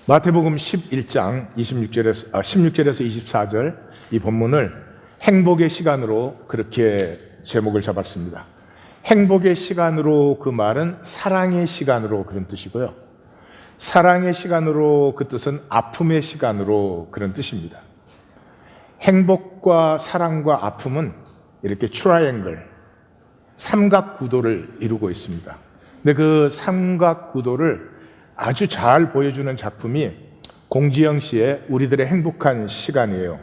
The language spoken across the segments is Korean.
마태복음 11장 16절에서 24절 이 본문을 행복의 시간으로 그렇게 제목을 잡았습니다. 행복의 시간으로 그 말은 사랑의 시간으로 그런 뜻이고요. 사랑의 시간으로 그 뜻은 아픔의 시간으로 그런 뜻입니다. 행복과 사랑과 아픔은 이렇게 트라이앵글, 삼각구도를 이루고 있습니다. 근데 그 삼각구도를 아주 잘 보여주는 작품이 공지영 씨의 우리들의 행복한 시간이에요.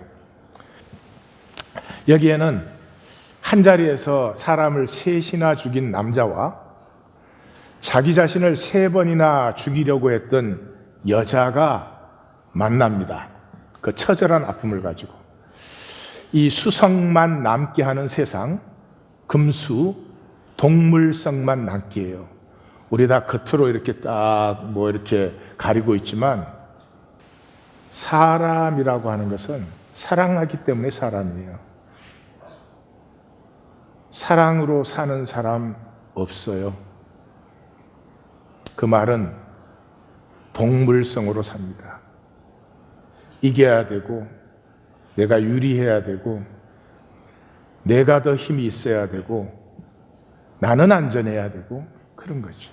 여기에는 한 자리에서 사람을 셋이나 죽인 남자와 자기 자신을 3번이나 죽이려고 했던 여자가 만납니다. 그 처절한 아픔을 가지고. 이 수성만 남게 하는 세상, 금수, 동물성만 남게 해요. 우리 다 겉으로 이렇게 딱 이렇게 가리고 있지만 사람이라고 하는 것은 사랑하기 때문에 사람이에요. 사랑으로 사는 사람 없어요. 그 말은 동물성으로 삽니다. 이겨야 되고, 내가 유리해야 되고, 내가 더 힘이 있어야 되고, 나는 안전해야 되고, 그런 거죠.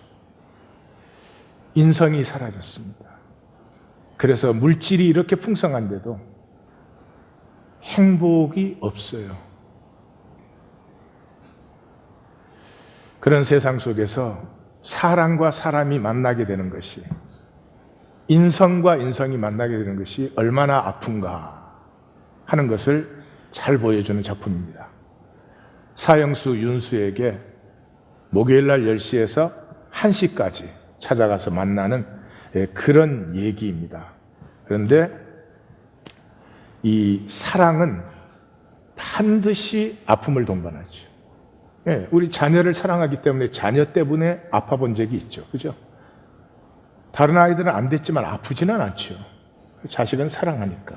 인성이 사라졌습니다. 그래서 물질이 이렇게 풍성한데도 행복이 없어요. 그런 세상 속에서 사람과 사람이 만나게 되는 것이, 인성과 인성이 만나게 되는 것이 얼마나 아픈가 하는 것을 잘 보여주는 작품입니다. 사형수 윤수에게 목요일 날 10시에서 1시까지 찾아가서 만나는 그런 얘기입니다. 그런데 이 사랑은 반드시 아픔을 동반하죠. 우리 자녀를 사랑하기 때문에 자녀 때문에 아파 본 적이 있죠. 그죠? 다른 아이들은 안 됐지만 아프지는 않죠. 자식은 사랑하니까.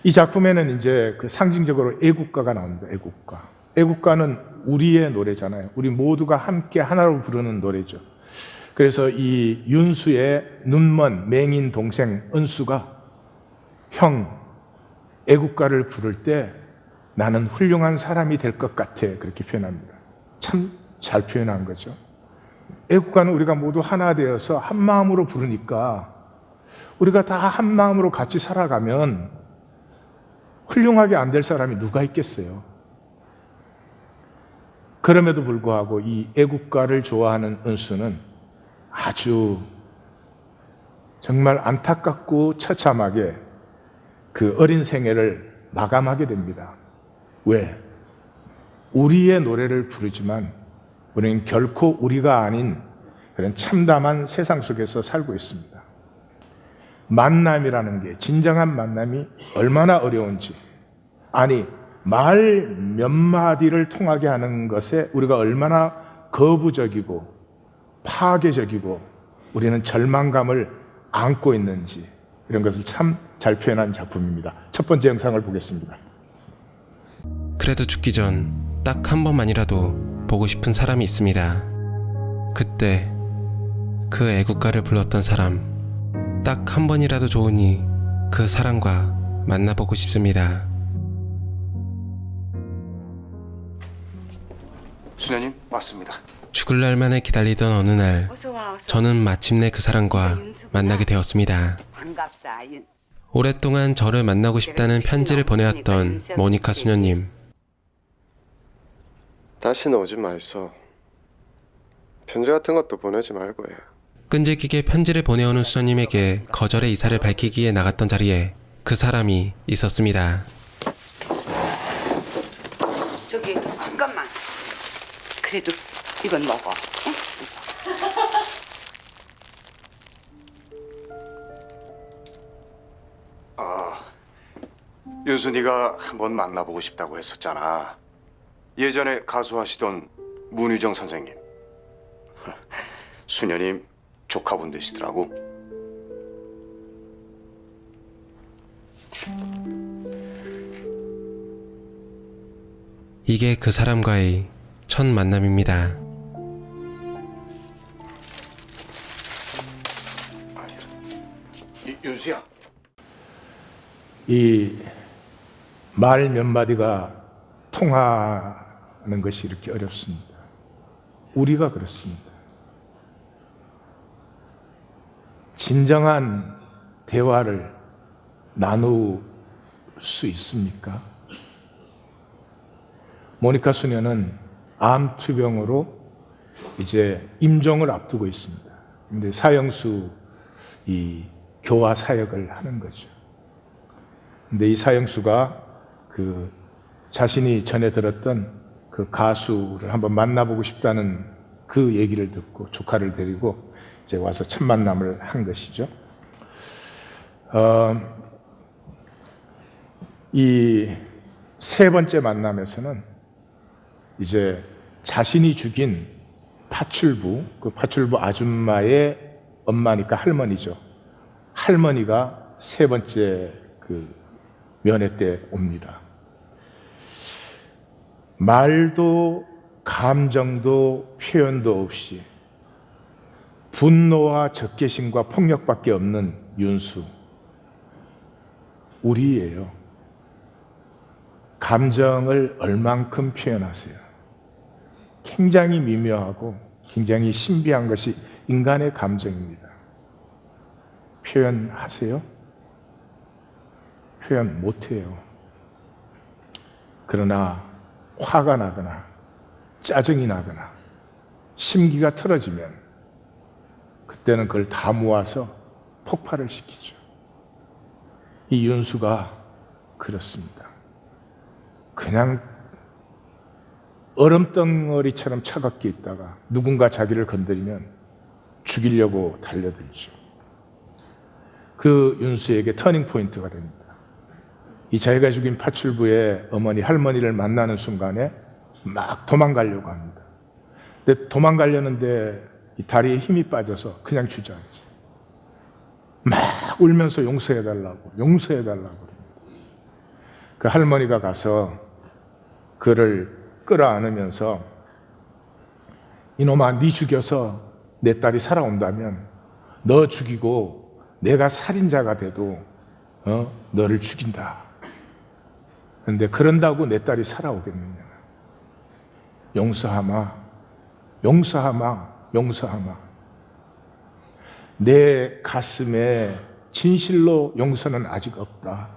이 작품에는 이제 그 상징적으로 애국가가 나옵니다. 애국가. 애국가는 우리의 노래잖아요. 우리 모두가 함께 하나로 부르는 노래죠. 그래서 이 윤수의 눈먼 맹인 동생 은수가 형, 애국가를 부를 때 나는 훌륭한 사람이 될 것 같아, 그렇게 표현합니다. 참 잘 표현한 거죠. 애국가는 우리가 모두 하나 되어서 한 마음으로 부르니까 우리가 다 한 마음으로 같이 살아가면 훌륭하게 안 될 사람이 누가 있겠어요. 그럼에도 불구하고 이 애국가를 좋아하는 은수는 아주 정말 안타깝고 처참하게 그 어린 생애를 마감하게 됩니다. 왜? 우리의 노래를 부르지만 우리는 결코 우리가 아닌 그런 참담한 세상 속에서 살고 있습니다. 만남이라는 게, 진정한 만남이 얼마나 어려운지, 아니 말 몇 마디를 통하게 하는 것에 우리가 얼마나 거부적이고 파괴적이고 우리는 절망감을 안고 있는지, 이런 것을 참 잘 표현한 작품입니다. 첫 번째 영상을 보겠습니다. 그래도 죽기 전 딱 한 번만이라도 보고 싶은 사람이 있습니다. 그때 그 애국가를 불렀던 사람, 딱 한 번이라도 좋으니 그 사람과 만나보고 싶습니다. 수녀님, 왔습니다. 죽을 날만을 기다리던 어느 날, 저는 마침내 그 사람과 만나게 되었습니다. 반갑다. 오랫동안 저를 만나고 싶다는 편지를 보내왔던 모니카 수녀님. 다시는 오지 마이소. 편지 같은 것도 보내지 말고 해. 끈질기게 편지를 보내오는 수녀님에게 거절의 이사를 밝히기에 나갔던 자리에 그 사람이 있었습니다. 저기 잠깐만. 그래도 이건 먹어. 윤순이가 한번 만나보고 싶다고 했었잖아. 예전에 가수하시던 문희정 선생님. 수녀님 조카분 되시더라고. 이게 그 사람과의 첫 만남입니다. 윤수야. 이 말 몇 마디가 통하는 것이 이렇게 어렵습니다. 우리가 그렇습니다. 진정한 대화를 나눌 수 있습니까? 모니카 수녀는 암투병으로 이제 임종을 앞두고 있습니다. 근데 사형수 이 교화 사역을 하는 거죠. 근데 이 사형수가 그 자신이 전에 들었던 그 가수를 한번 만나보고 싶다는 그 얘기를 듣고 조카를 데리고 이제 와서 첫 만남을 한 것이죠. 이 세 번째 만남에서는 이제 자신이 죽인 파출부, 그 파출부 아줌마의 엄마니까 할머니죠. 할머니가 세 번째 그 면회 때 옵니다. 말도 감정도 표현도 없이 분노와 적개심과 폭력밖에 없는 윤수. 우리예요. 감정을 얼만큼 표현하세요. 굉장히 미묘하고 굉장히 신비한 것이 인간의 감정입니다. 표현하세요? 표현 못해요. 그러나 화가 나거나 짜증이 나거나 심기가 틀어지면 그때는 그걸 다 모아서 폭발을 시키죠. 이 윤수가 그렇습니다. 그냥 얼음덩어리처럼 차갑게 있다가 누군가 자기를 건드리면 죽이려고 달려들죠. 그 윤수에게 터닝 포인트가 됩니다. 이 자기가 죽인 파출부의 어머니, 할머니를 만나는 순간에 막 도망가려고 합니다. 근데 도망가려는데 이 다리에 힘이 빠져서 그냥 주저앉지. 막 울면서 용서해달라고 그럽니다. 그 할머니가 가서 그를 끌어안으면서 이놈아, 네 죽여서 내 딸이 살아온다면 너 죽이고 내가 살인자가 돼도 너를 죽인다. 그런데 그런다고 내 딸이 살아오겠느냐. 용서하마, 용서하마, 용서하마. 내 가슴에 진실로 용서는 아직 없다.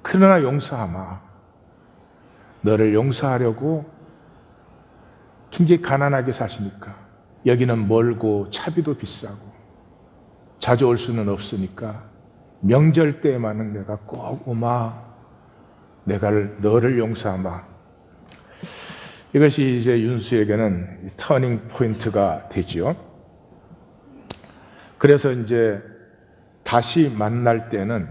그러나 용서하마. 너를 용서하려고 굉장히 가난하게 사시니까 여기는 멀고 차비도 비싸고 자주 올 수는 없으니까 명절 때만은 내가 꼭 오마. 내가 너를 용서하마. 이것이 이제 윤수에게는 터닝 포인트가 되지요. 그래서 이제 다시 만날 때는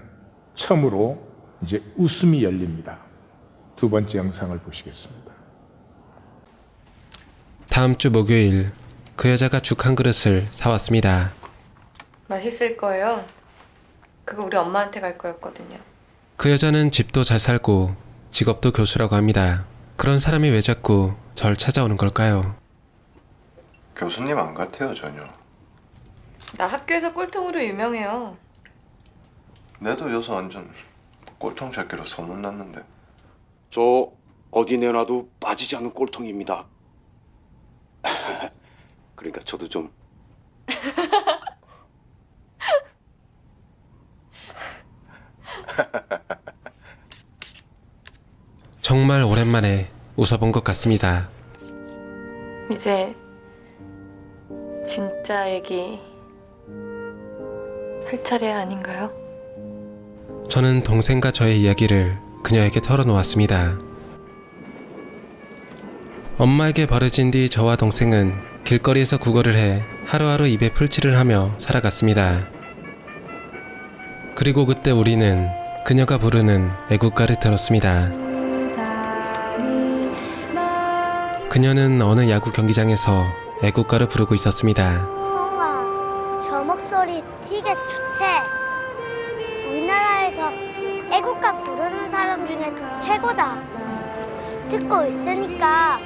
처음으로 이제 웃음이 열립니다. 두 번째 영상을 보시겠습니다. 다음 주 목요일 그 여자가 죽 한 그릇을 사왔습니다. 맛있을 거예요. 그거 우리 엄마한테 갈 거였거든요. 그 여자는 집도 잘 살고 직업도 교수라고 합니다. 그런 사람이 왜 자꾸 절 찾아오는 걸까요? 교수님 안 같아요, 전혀. 나 학교에서 꼴통으로 유명해요. 내도 요새 완전 꼴통 찾기로 소문났는데. 저 어디 내놔도 빠지지 않는 꼴통입니다. 그러니까 저도 좀 정말 오랜만에 웃어본 것 같습니다. 이제 진짜 얘기 할 차례 아닌가요? 저는 동생과 저의 이야기를 그녀에게 털어놓았습니다. 엄마에게 버려진 뒤 저와 동생은 길거리에서 구걸을 해 하루하루 입에 풀칠을 하며 살아갔습니다. 그리고 그때 우리는 그녀가 부르는 애국가를 들었습니다. 그녀는 어느 야구 경기장에서 애국가를 부르고 있었습니다. 형아, 저 목소리 되게 좋지? 우리나라에서 애국가 부르는 사람 중에 최고다. 듣고 있으니까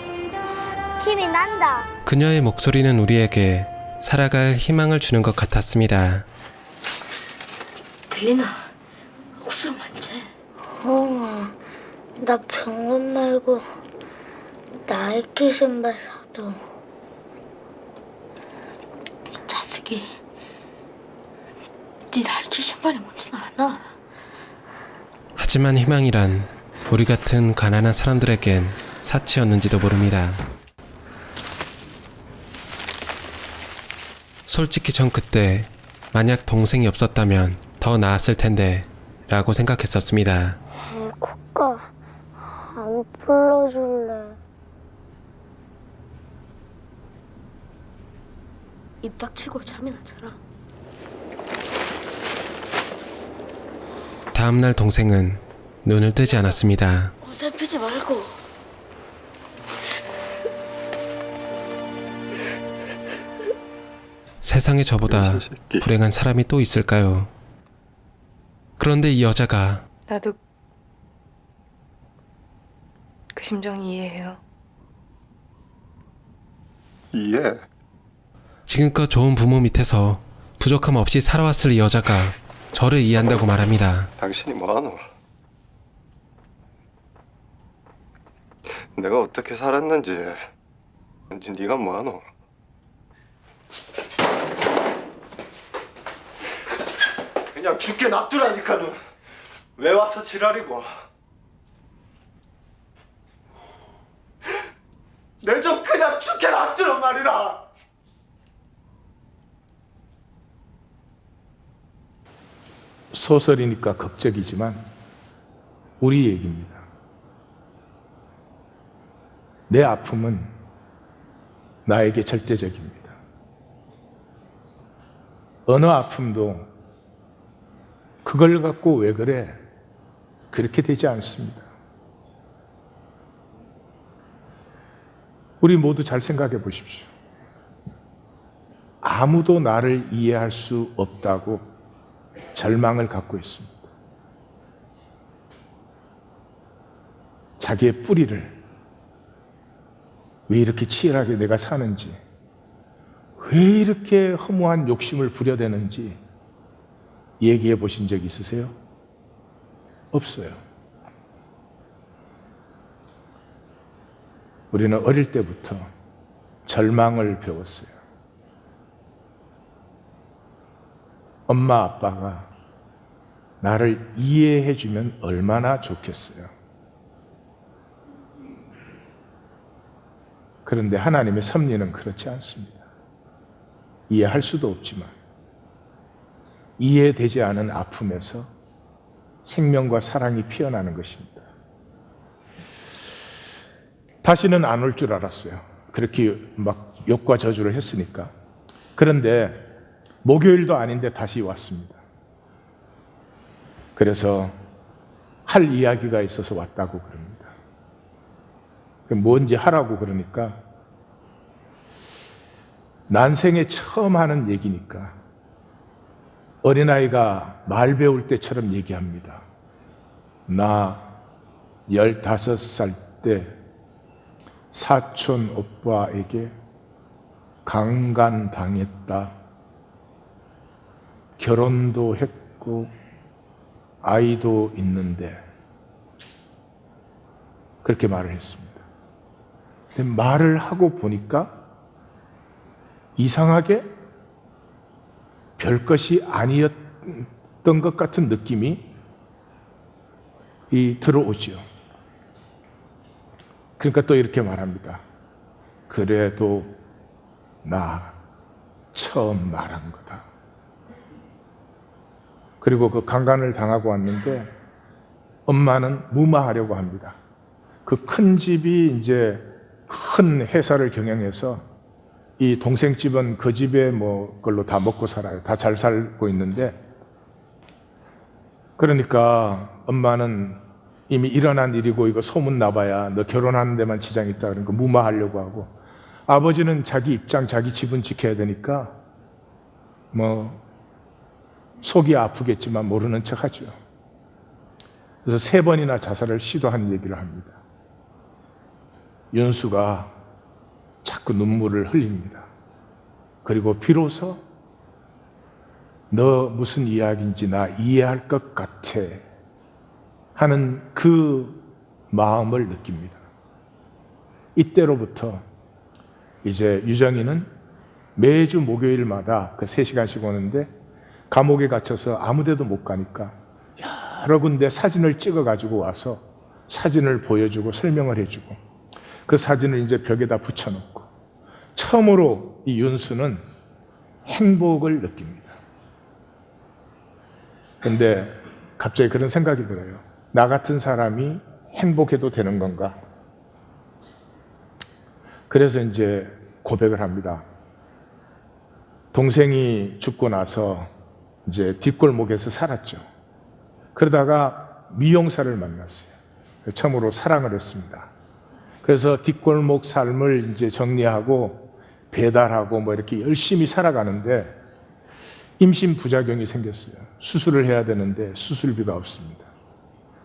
힘이 난다. 그녀의 목소리는 우리에게 살아갈 희망을 주는 것 같았습니다. 들리나? 억수로 많지? 엉아, 나 병원 말고 나이키 신발 사줘. 이 자식이 네 나이키 신발이 뭔지는 아나? 하지만 희망이란 우리 같은 가난한 사람들에겐 사치였는지도 모릅니다. 솔직히 전 그때 만약 동생이 없었다면 더 나았을 텐데 라고 생각했었습니다. 애국가 안 불러줄래? 입 닥치고 잠이나 자라. 다음날 동생은 눈을 뜨지 않았습니다. 어설피지 말고. 세상에 저보다 불행한 사람이 또 있을까요? 그런데 이 여자가 나도 그 심정 이해해요. 이해. 지금껏 좋은 부모 밑에서 부족함 없이 살아왔을 이 여자가 저를 이해한다고 말합니다. 당신이 뭐하노? 내가 어떻게 살았는지 네가 뭐하노? 그냥 죽게 놔두라니까는 왜 와서 지랄이고? 내 좀 그냥 죽게 놔두란 말이다. 소설이니까 극적이지만 우리 얘기입니다. 내 아픔은 나에게 절대적입니다. 어느 아픔도 그걸 갖고 왜 그래? 그렇게 되지 않습니다. 우리 모두 잘 생각해 보십시오. 아무도 나를 이해할 수 없다고 절망을 갖고 있습니다. 자기의 뿌리를 왜 이렇게 치열하게 내가 사는지, 왜 이렇게 허무한 욕심을 부려대는지 얘기해 보신 적 있으세요? 없어요. 우리는 어릴 때부터 절망을 배웠어요. 엄마, 아빠가 나를 이해해 주면 얼마나 좋겠어요. 그런데 하나님의 섭리는 그렇지 않습니다. 이해할 수도 없지만 이해되지 않은 아픔에서 생명과 사랑이 피어나는 것입니다. 다시는 안 올 줄 알았어요. 그렇게 막 욕과 저주를 했으니까. 그런데 목요일도 아닌데 다시 왔습니다. 그래서 할 이야기가 있어서 왔다고 그럽니다. 뭔지 하라고 그러니까 난생에 처음 하는 얘기니까 어린아이가 말 배울 때처럼 얘기합니다. 나 15살 때 사촌 오빠에게 강간당했다. 결혼도 했고 아이도 있는데 그렇게 말을 했습니다. 근데 말을 하고 보니까 이상하게 별것이 아니었던 것 같은 느낌이 들어오죠. 그러니까 또 이렇게 말합니다. 그래도 나 처음 말한 거다. 그리고 그 강간을 당하고 왔는데 엄마는 무마하려고 합니다. 그 큰 집이 이제 큰 회사를 경영해서 이 동생 집은 그 집에 뭐 걸로 다 먹고 살아요. 다 잘 살고 있는데 그러니까 엄마는 이미 일어난 일이고 이거 소문 나봐야 너 결혼하는 데만 지장이 있다 그러니까 무마하려고 하고 아버지는 자기 입장 자기 집은 지켜야 되니까 뭐 속이 아프겠지만 모르는 척 하죠. 그래서 3번이나 자살을 시도한 얘기를 합니다. 윤수가 자꾸 눈물을 흘립니다. 그리고 비로소 너 무슨 이야기인지 나 이해할 것 같아 하는 그 마음을 느낍니다. 이때로부터 이제 유정이는 매주 목요일마다 그 3시간씩 오는데 감옥에 갇혀서 아무 데도 못 가니까 여러 군데 사진을 찍어 가지고 와서 사진을 보여주고 설명을 해주고 그 사진을 이제 벽에다 붙여놓고 처음으로 이 윤수는 행복을 느낍니다. 근데 갑자기 그런 생각이 들어요. 나 같은 사람이 행복해도 되는 건가? 그래서 이제 고백을 합니다. 동생이 죽고 나서 이제 뒷골목에서 살았죠. 그러다가 미용사를 만났어요. 처음으로 사랑을 했습니다. 그래서 뒷골목 삶을 이제 정리하고 배달하고 뭐 이렇게 열심히 살아가는데 임신 부작용이 생겼어요. 수술을 해야 되는데 수술비가 없습니다.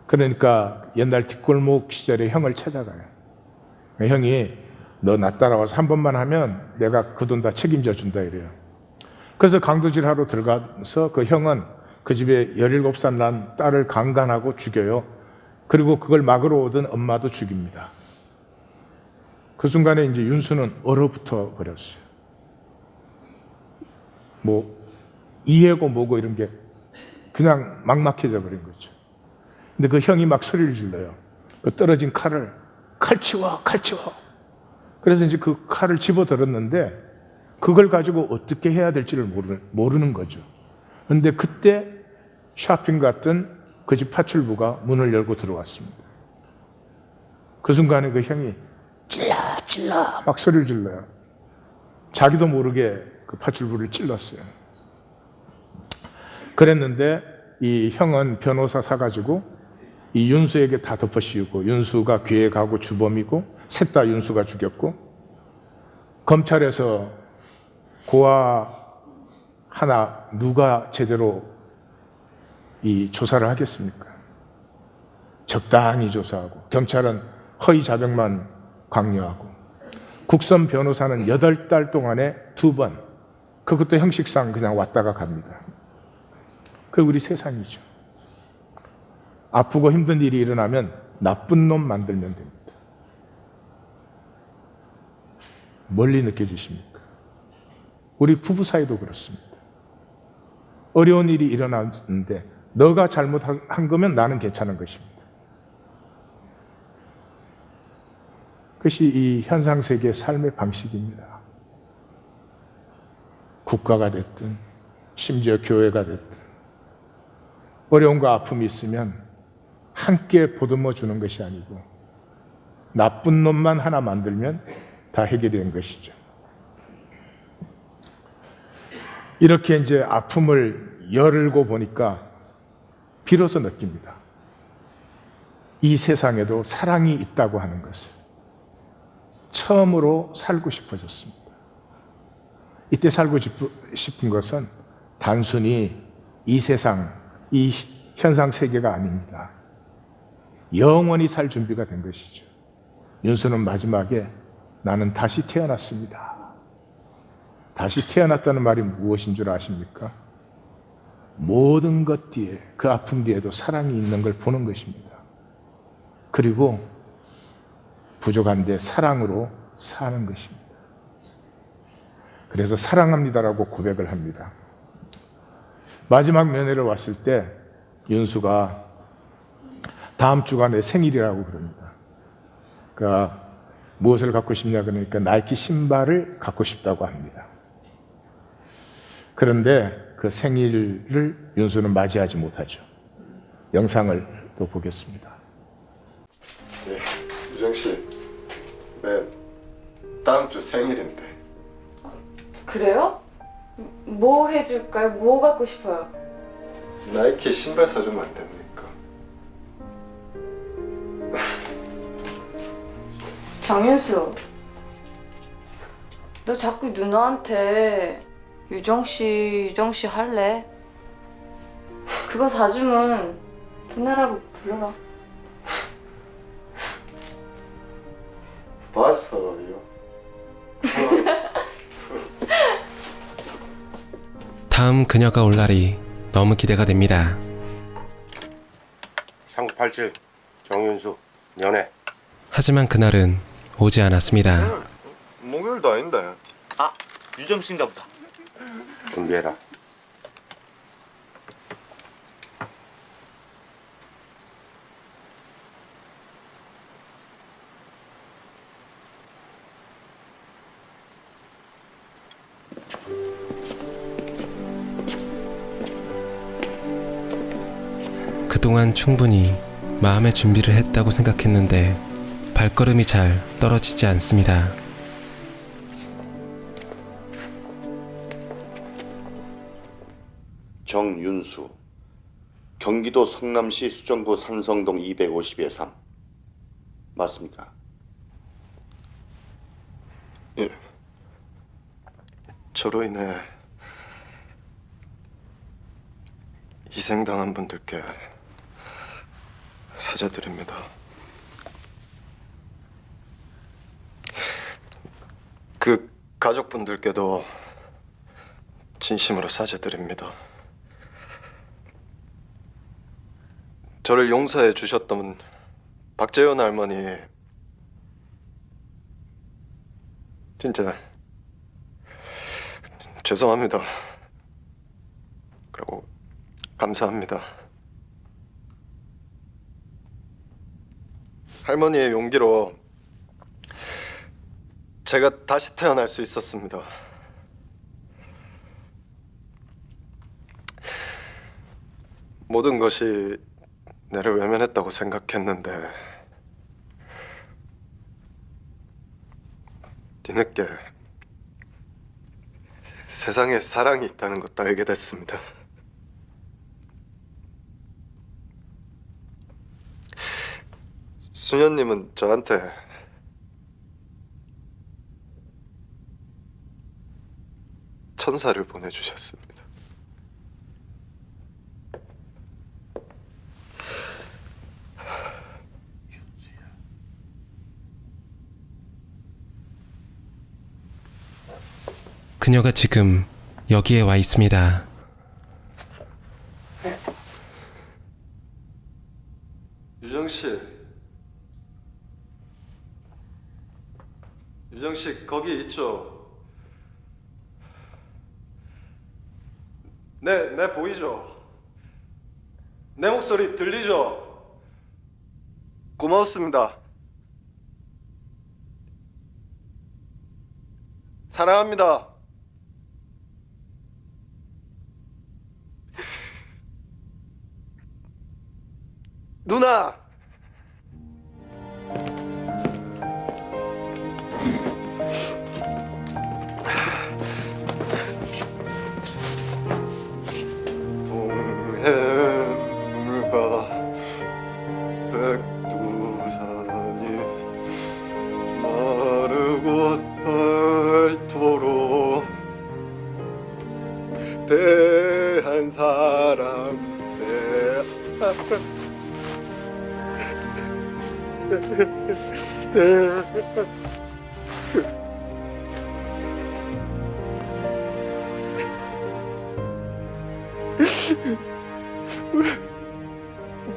그러니까 옛날 뒷골목 시절에 형을 찾아가요. 형이 너 나 따라와서 한 번만 하면 내가 그 돈 다 책임져 준다 이래요. 그래서 강도질하러 들어가서 그 형은 그 집에 17살 난 딸을 강간하고 죽여요. 그리고 그걸 막으러 오던 엄마도 죽입니다. 그 순간에 이제 윤수는 얼어붙어 버렸어요. 뭐 이해고 뭐고 이런 게 그냥 막막해져 버린 거죠. 근데 그 형이 막 소리를 질러요. 그 떨어진 칼을 칼 치워, 칼 치워. 그래서 이제 그 칼을 집어들었는데 그걸 가지고 어떻게 해야 될지를 모르는 거죠. 그런데 그때 쇼핑 갔던 그 집 파출부가 문을 열고 들어왔습니다. 그 순간에 그 형이 찔러 찔러 막 소리를 질러요. 자기도 모르게 그 파출부를 찔렀어요. 그랬는데 이 형은 변호사 사가지고 이 윤수에게 다 덮어씌우고 윤수가 계획하고 주범이고 셋 다 윤수가 죽였고 검찰에서 고아 하나 누가 제대로 이 조사를 하겠습니까? 적당히 조사하고 경찰은 허위 자백만 강요하고 국선 변호사는 8달 동안에 2번 그것도 형식상 그냥 왔다가 갑니다. 그게 우리 세상이죠. 아프고 힘든 일이 일어나면 나쁜 놈 만들면 됩니다. 멀리 느껴지십니까? 우리 부부 사이도 그렇습니다. 어려운 일이 일어났는데 너가 잘못한 거면 나는 괜찮은 것입니다. 그것이 이 현상세계의 삶의 방식입니다. 국가가 됐든 심지어 교회가 됐든 어려움과 아픔이 있으면 함께 보듬어 주는 것이 아니고 나쁜 놈만 하나 만들면 다 해결된 것이죠. 이렇게 이제 아픔을 열고 보니까 비로소 느낍니다. 이 세상에도 사랑이 있다고 하는 것을 처음으로 살고 싶어졌습니다. 이때 살고 싶은 것은 단순히 이 세상, 이 현상 세계가 아닙니다. 영원히 살 준비가 된 것이죠. 윤수는 마지막에 나는 다시 태어났습니다. 다시 태어났다는 말이 무엇인 줄 아십니까? 모든 것 뒤에, 그 아픔 뒤에도 사랑이 있는 걸 보는 것입니다. 그리고 부족한데 사랑으로 사는 것입니다. 그래서 사랑합니다라고 고백을 합니다. 마지막 면회를 왔을 때 윤수가 다음 주가 내 생일이라고 그럽니다. 그러니까 무엇을 갖고 싶냐 그러니까 나이키 신발을 갖고 싶다고 합니다. 그런데 그 생일을 윤수는 맞이하지 못하죠. 영상을 또 보겠습니다. 네, 유정 씨, 내 다음 주 생일인데. 그래요? 뭐 해줄까요? 뭐 갖고 싶어요? 나이키 신발 사주면 안 됩니까? 정윤수, 너 자꾸 누나한테 유정씨 할래? 그거 사주면 누나라고 불러라. 봤어요. 다음 그녀가 올 날이 너무 기대가 됩니다. 3987 정윤수 면회. 하지만 그날은 오지 않았습니다. 목요일도 아닌데. 아, 유정 씨인가 보다. 준비해라. 그동안 충분히 마음의 준비를 했다고 생각했는데 발걸음이 잘 떨어지지 않습니다. 정윤수. 경기도 성남시 수정구 산성동 250의 3. 맞습니까? 예. 저로 인해 희생당한 분들께 사죄드립니다. 그 가족분들께도 진심으로 사죄드립니다. 저를 용서해 주셨던 박재현 할머니 진짜 죄송합니다. 그리고 감사합니다. 할머니의 용기로 제가 다시 태어날 수 있었습니다. 모든 것이 나를 외면했다고 생각했는데 뒤늦게 세상에 사랑이 있다는 것도 알게 됐습니다. 수녀님은 저한테 천사를 보내주셨습니다. 그녀가 지금 여기에 와 있습니다. 유정 씨, 유정 씨 거기 있죠? 네 보이죠? 내 목소리 들리죠? 고마웠습니다. 사랑합니다. 누나! 동해물과 백두산이 마르고 닳도록 대한 사람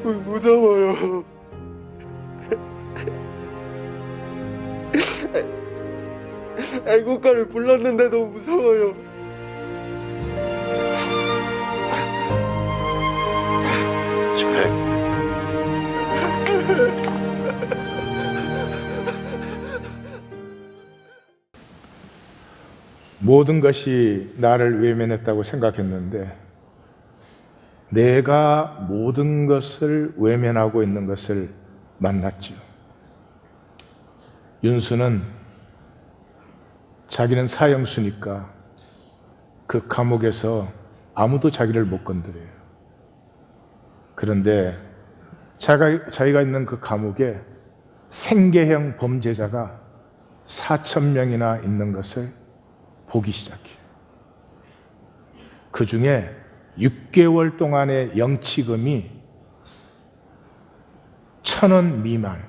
무서워요. 애국가를 불렀는데도 무서워요. 집회. 모든 것이 나를 외면했다고 생각했는데 내가 모든 것을 외면하고 있는 것을 만났지요. 윤수는 자기는 사형수니까 그 감옥에서 아무도 자기를 못 건드려요. 그런데 자기가 있는 그 감옥에 생계형 범죄자가 4,000명이나 있는 것을 보기 시작해요. 그 중에 6개월 동안의 영치금이 1,000원 미만,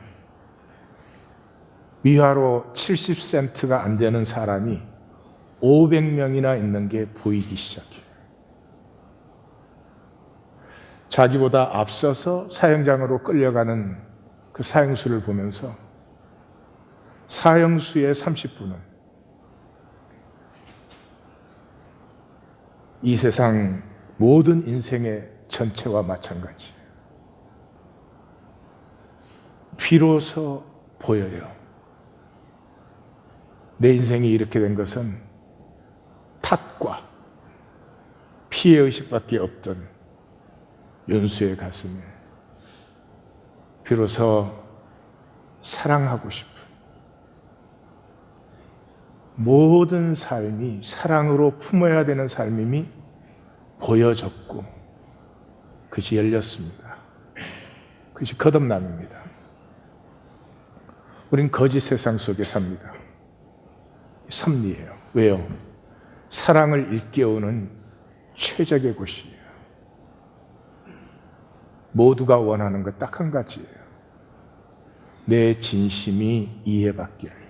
위화로 70센트가 안 되는 사람이 500명이나 있는 게 보이기 시작해요. 자기보다 앞서서 사형장으로 끌려가는 그 사형수를 보면서 사형수의 30분은 이 세상 모든 인생의 전체와 마찬가지예요. 비로소 보여요. 내 인생이 이렇게 된 것은 탓과 피해의식밖에 없던 윤수의 가슴에 비로소 사랑하고 싶은 모든 삶이 사랑으로 품어야 되는 삶임이 보여졌고 그것이 열렸습니다. 그것이 거듭남입니다. 우린 거짓 세상 속에 삽니다. 섭리예요. 왜요? 사랑을 일깨우는 최적의 곳이에요. 모두가 원하는 것 딱 한 가지예요. 내 진심이 이해받기를.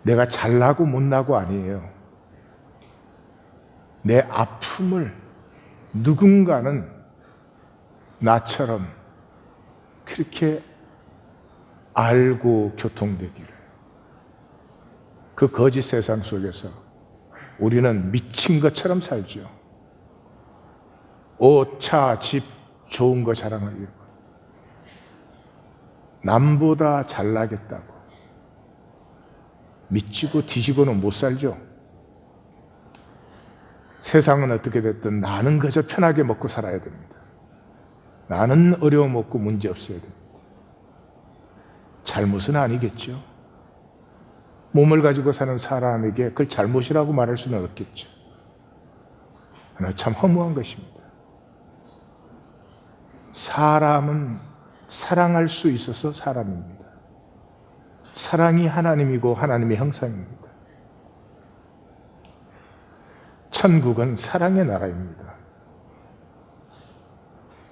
내가 잘나고 못나고 아니에요. 내 아픔을 누군가는 나처럼 그렇게 알고 교통되기를. 그 거짓 세상 속에서 우리는 미친 것처럼 살죠. 옷, 차, 집, 좋은 거 자랑하려고. 남보다 잘나겠다고. 미치고 뒤지고는 못 살죠. 세상은 어떻게 됐든 나는 그저 편하게 먹고 살아야 됩니다. 나는 어려움 없고 문제 없어야 됩니다. 잘못은 아니겠죠. 몸을 가지고 사는 사람에게 그걸 잘못이라고 말할 수는 없겠죠. 그러나 참 허무한 것입니다. 사람은 사랑할 수 있어서 사람입니다. 사랑이 하나님이고 하나님의 형상입니다. 천국은 사랑의 나라입니다.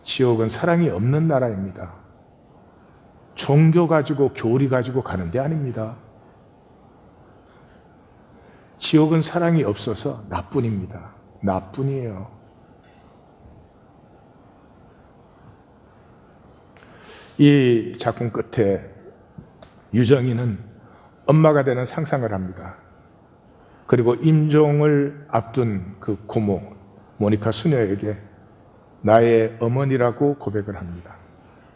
지옥은 사랑이 없는 나라입니다. 종교 가지고 교리 가지고 가는 데 아닙니다. 지옥은 사랑이 없어서 나뿐입니다. 나뿐이에요. 이 작품 끝에 유정이는 엄마가 되는 상상을 합니다. 그리고 임종을 앞둔 그 고모 모니카 수녀에게 나의 어머니라고 고백을 합니다.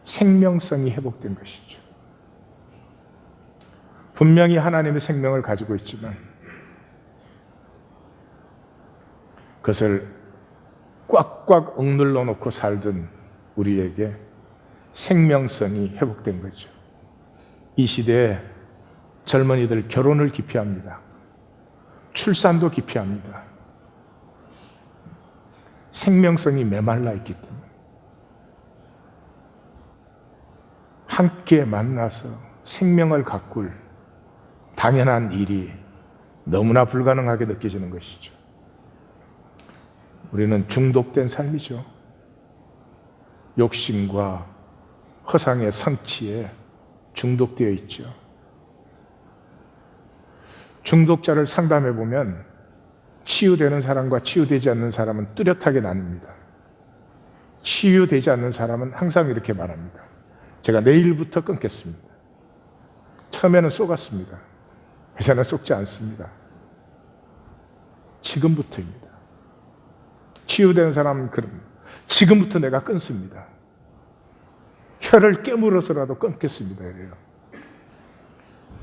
생명성이 회복된 것이죠. 분명히 하나님의 생명을 가지고 있지만 그것을 꽉꽉 억눌러 놓고 살던 우리에게 생명성이 회복된 거죠. 이 시대에 젊은이들 결혼을 기피합니다. 출산도 기피합니다. 생명성이 메말라 있기 때문에 함께 만나서 생명을 가꿀 당연한 일이 너무나 불가능하게 느껴지는 것이죠. 우리는 중독된 삶이죠. 욕심과 허상의 성취에 중독되어 있죠. 중독자를 상담해 보면 치유되는 사람과 치유되지 않는 사람은 뚜렷하게 나뉩니다. 치유되지 않는 사람은 항상 이렇게 말합니다. 제가 내일부터 끊겠습니다. 처음에는 쏘갔습니다. 이제는 쏘지 않습니다. 지금부터입니다. 치유된 사람은 그럽니다. 지금부터 내가 끊습니다. 혀를 깨물어서라도 끊겠습니다. 이래요.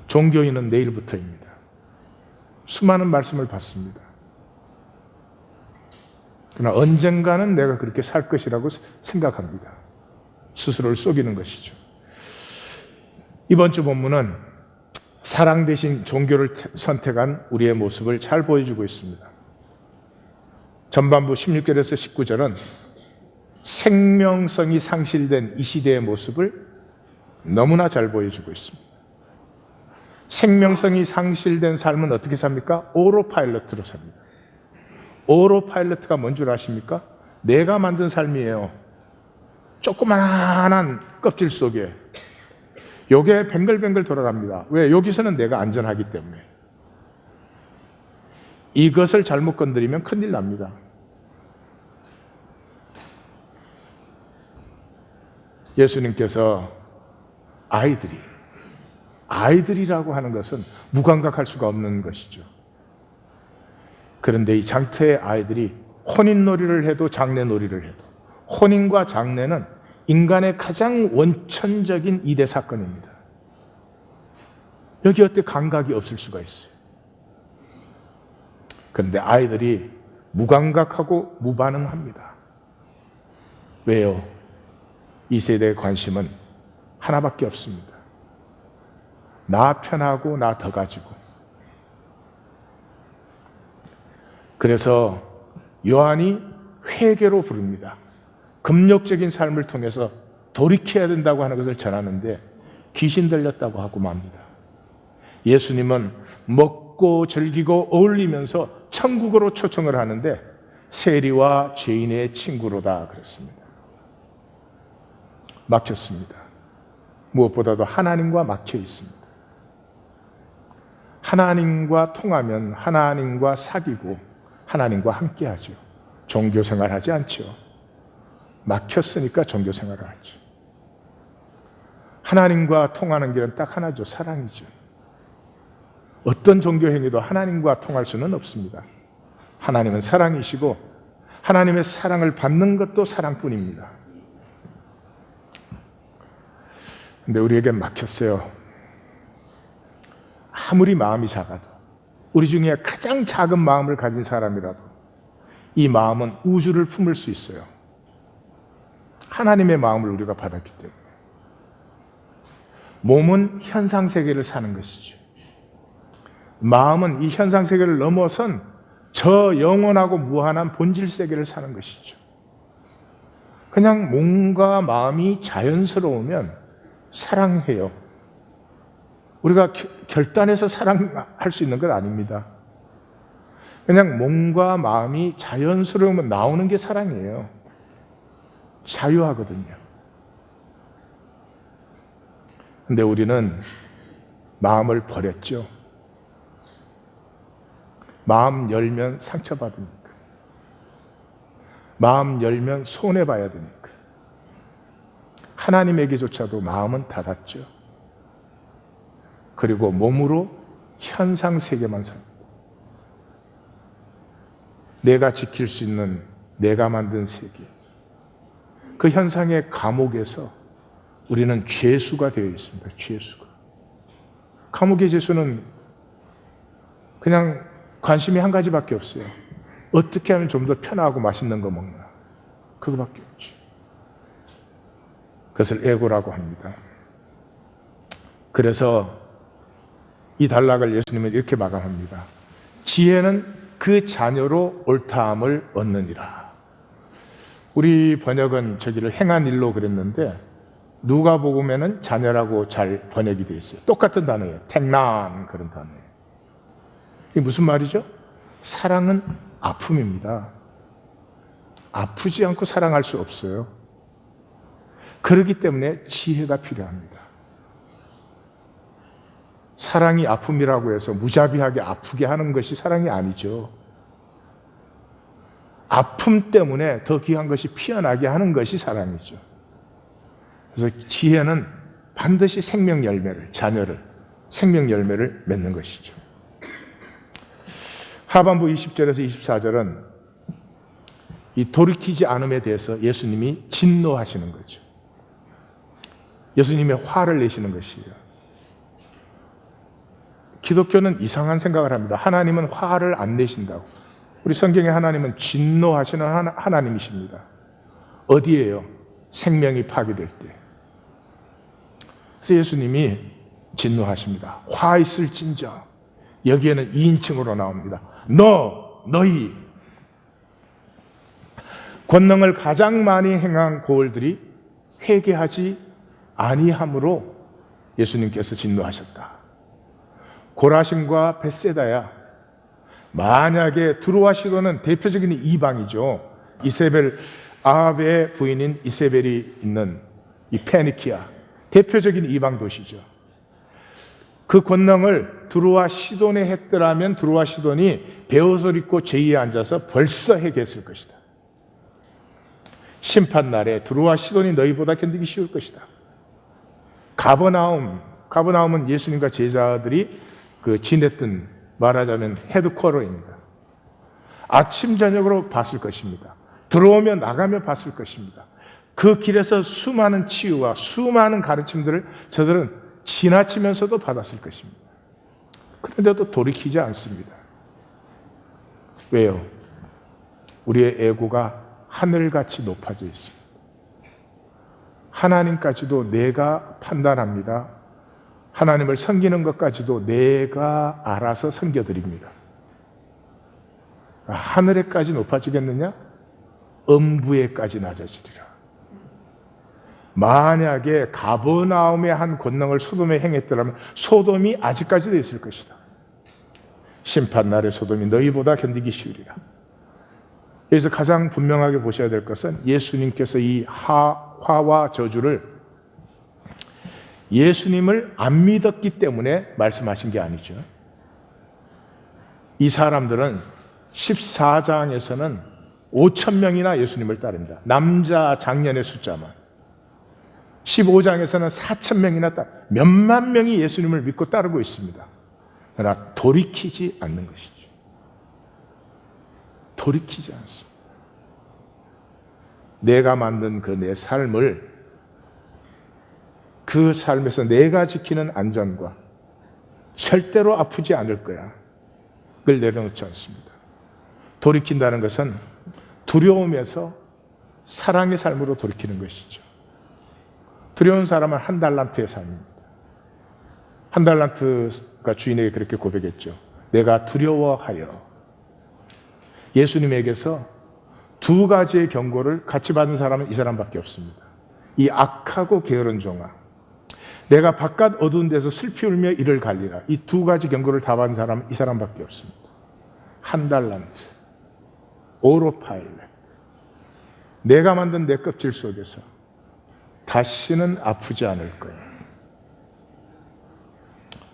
종교인은 내일부터입니다. 수많은 말씀을 받습니다. 그러나 언젠가는 내가 그렇게 살 것이라고 생각합니다. 스스로를 속이는 것이죠. 이번 주 본문은 사랑 대신 종교를 선택한 우리의 모습을 잘 보여주고 있습니다. 전반부 16절에서 19절은 생명성이 상실된 이 시대의 모습을 너무나 잘 보여주고 있습니다. 생명성이 상실된 삶은 어떻게 삽니까? 오로파일럿으로 삽니다. 오로파일럿가 뭔 줄 아십니까? 내가 만든 삶이에요. 조그만한 껍질 속에 요게 뱅글뱅글 돌아갑니다. 왜? 여기서는 내가 안전하기 때문에. 이것을 잘못 건드리면 큰일 납니다. 예수님께서 아이들이라고 하는 것은 무감각할 수가 없는 것이죠. 그런데 이 장태의 아이들이 혼인놀이를 해도 장례놀이를 해도 혼인과 장례는 인간의 가장 원천적인 이대 사건입니다. 여기 어떻게 감각이 없을 수가 있어요? 그런데 아이들이 무감각하고 무반응합니다. 왜요? 이 세대의 관심은 하나밖에 없습니다. 나 편하고 나 더 가지고. 그래서 요한이 회개로 부릅니다. 금욕적인 삶을 통해서 돌이켜야 된다고 하는 것을 전하는데 귀신 들렸다고 하고 맙니다. 예수님은 먹고 즐기고 어울리면서 천국으로 초청을 하는데 세리와 죄인의 친구로다 그랬습니다. 막혔습니다. 무엇보다도 하나님과 막혀 있습니다. 하나님과 통하면 하나님과 사귀고 하나님과 함께하죠. 종교생활 하지 않죠. 막혔으니까 종교생활을 하죠. 하나님과 통하는 길은 딱 하나죠. 사랑이죠. 어떤 종교행위도 하나님과 통할 수는 없습니다. 하나님은 사랑이시고 하나님의 사랑을 받는 것도 사랑뿐입니다. 근데 우리에겐 막혔어요. 아무리 마음이 작아도, 우리 중에 가장 작은 마음을 가진 사람이라도 이 마음은 우주를 품을 수 있어요. 하나님의 마음을 우리가 받았기 때문에. 몸은 현상세계를 사는 것이죠. 마음은 이 현상세계를 넘어선 저 영원하고 무한한 본질세계를 사는 것이죠. 그냥 몸과 마음이 자연스러우면 사랑해요. 우리가 결단해서 사랑할 수 있는 건 아닙니다. 그냥 몸과 마음이 자연스러우면 나오는 게 사랑이에요. 자유하거든요. 근데 우리는 마음을 버렸죠. 마음 열면 상처받으니까. 마음 열면 손해봐야 되니까. 하나님에게조차도 마음은 닫았죠. 그리고 몸으로 현상세계만 삽니다. 내가 지킬 수 있는 내가 만든 세계. 그 현상의 감옥에서 우리는 죄수가 되어 있습니다. 죄수가. 감옥의 죄수는 그냥 관심이 한 가지밖에 없어요. 어떻게 하면 좀 더 편하고 맛있는 거 먹나. 그거밖에 없죠. 그것을 에고라고 합니다. 그래서 이 단락을 예수님은 이렇게 마감합니다. 지혜는 그 자녀로 옳다함을 얻느니라. 우리 번역은 저기를 행한 일로 그랬는데 누가복음에는 자녀라고 잘 번역이 되어 있어요. 똑같은 단어예요. 택난 그런 단어예요. 이게 무슨 말이죠? 사랑은 아픔입니다. 아프지 않고 사랑할 수 없어요. 그렇기 때문에 지혜가 필요합니다. 사랑이 아픔이라고 해서 무자비하게 아프게 하는 것이 사랑이 아니죠. 아픔 때문에 더 귀한 것이 피어나게 하는 것이 사랑이죠. 그래서 지혜는 반드시 생명 열매를, 자녀를, 생명 열매를 맺는 것이죠. 하반부 20절에서 24절은 이 돌이키지 않음에 대해서 예수님이 진노하시는 거죠. 예수님의 화를 내시는 것이에요. 기독교는 이상한 생각을 합니다. 하나님은 화를 안 내신다고. 우리 성경에 하나님은 진노하시는 하나님이십니다. 어디에요? 생명이 파괴될 때. 그래서 예수님이 진노하십니다. 화 있을진저. 여기에는 2인칭으로 나옵니다. 너희. 권능을 가장 많이 행한 고을들이 회개하지 아니함으로 예수님께서 진노하셨다. 고라신과 벳세다야. 만약에 두로와 시돈은 대표적인 이방이죠. 이세벨, 아합의 부인인 이세벨이 있는 이 페니키아, 대표적인 이방 도시죠. 그 권능을 두로와 시돈에 했더라면 두로와 시돈이 베옷을 입고 제위에 앉아서 벌써 해결했을 것이다. 심판날에 두루와 시돈이 너희보다 견디기 쉬울 것이다. 가버나움은 예수님과 제자들이 지냈던, 말하자면 헤드쿼터입니다. 아침 저녁으로 봤을 것입니다. 들어오며 나가며 봤을 것입니다. 그 길에서 수많은 치유와 수많은 가르침들을 저들은 지나치면서도 받았을 것입니다. 그런데도 돌이키지 않습니다. 왜요? 우리의 에고가 하늘같이 높아져 있습니다. 하나님까지도 내가 판단합니다. 하나님을 섬기는 것까지도 내가 알아서 섬겨드립니다. 하늘에까지 높아지겠느냐? 음부에까지 낮아지리라. 만약에 가버나움의 한 권능을 소돔에 행했더라면 소돔이 아직까지도 있을 것이다. 심판날의 소돔이 너희보다 견디기 쉬우리라. 그래서 가장 분명하게 보셔야 될 것은 예수님께서 이 화와 저주를 예수님을 안 믿었기 때문에 말씀하신 게 아니죠. 이 사람들은 14장에서는 5,000명이나 예수님을 따릅니다. 남자 장년의 숫자만. 15장에서는 4,000명이나 몇만 명이 예수님을 믿고 따르고 있습니다. 그러나 돌이키지 않는 것이죠. 돌이키지 않습니다. 내가 만든 그 내 삶을, 그 삶에서 내가 지키는 안전과 절대로 아프지 않을 거야 그걸 내려놓지 않습니다. 돌이킨다는 것은 두려움에서 사랑의 삶으로 돌이키는 것이죠. 두려운 사람은 한 달란트의 삶입니다. 한 달란트가 주인에게 그렇게 고백했죠. 내가 두려워하여. 예수님에게서 두 가지의 경고를 같이 받은 사람은 이 사람밖에 없습니다. 이 악하고 게으른 종아, 내가 바깥 어두운 데서 슬피 울며 이를 갈리라. 이 두 가지 경고를 다 받은 사람은 이 사람밖에 없습니다. 한 달란트, 오로파일렛, 내가 만든 내 껍질 속에서 다시는 아프지 않을 거야.